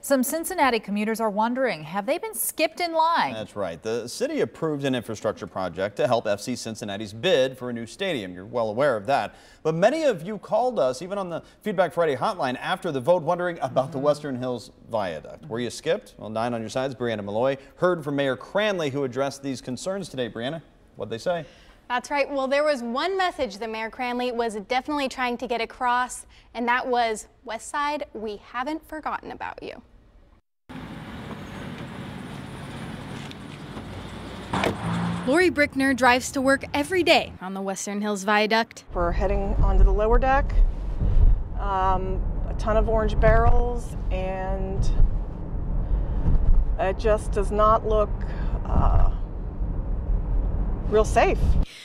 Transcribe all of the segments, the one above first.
Some Cincinnati commuters are wondering, have they been skipped in line? That's right. The city approved an infrastructure project to help FC Cincinnati's bid for a new stadium. You're well aware of that. But many of you called us, even on the Feedback Friday hotline, after the vote wondering about the Western Hills Viaduct. Were you skipped? Well, 9 on your sides. Brianna Malloy heard from Mayor Cranley, who addressed these concerns today. Brianna, what'd they say? That's right. Well, there was one message that Mayor Cranley was definitely trying to get across, and that was, West Side, we haven't forgotten about you. Lori Brickner drives to work every day on the Western Hills Viaduct. We're heading onto the lower deck, a ton of orange barrels, and it just does not look real safe.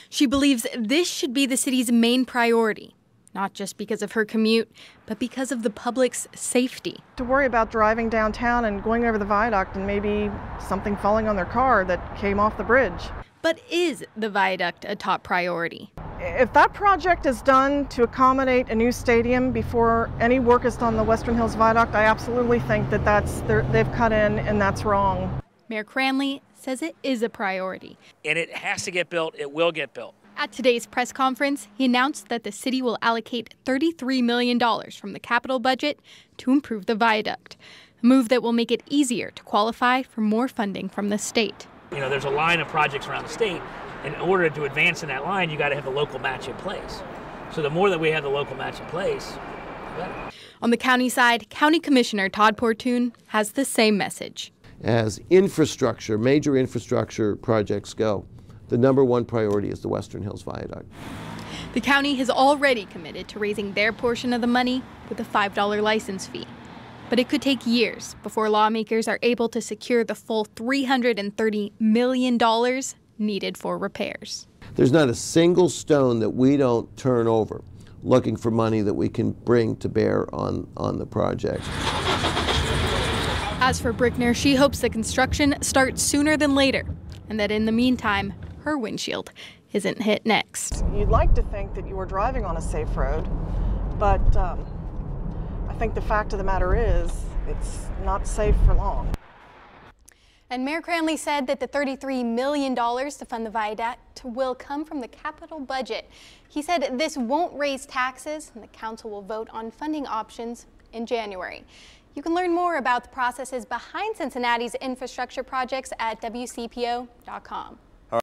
She believes this should be the city's main priority, not just because of her commute, but because of the public's safety. To worry about driving downtown and going over the viaduct and maybe something falling on their car that came off the bridge. But is the viaduct a top priority? If that project is done to accommodate a new stadium before any work is done on the Western Hills Viaduct, I absolutely think that they've cut in and that's wrong. Mayor Cranley says it is a priority. And it has to get built. It will get built. At today's press conference, he announced that the city will allocate $33 million from the capital budget to improve the viaduct, a move that will make it easier to qualify for more funding from the state. You know, there's a line of projects around the state. In order to advance in that line, you got to have the local match in place. So the more that we have the local match in place, the better. On the county side, County Commissioner Todd Portune has the same message. As infrastructure, major infrastructure projects go, the #1 priority is the Western Hills Viaduct. The county has already committed to raising their portion of the money with a $5 license fee. But it could take years before lawmakers are able to secure the full $330 million needed for repairs. There's not a single stone that we don't turn over looking for money that we can bring to bear on the project. As for Brickner, she hopes the construction starts sooner than later, and that in the meantime, her windshield isn't hit next. You'd like to think that you were driving on a safe road, but I think the fact of the matter is it's not safe for long. And Mayor Cranley said that the $33 million to fund the viaduct will come from the capital budget. He said this won't raise taxes, and the council will vote on funding options in January. You can learn more about the processes behind Cincinnati's infrastructure projects at WCPO.com.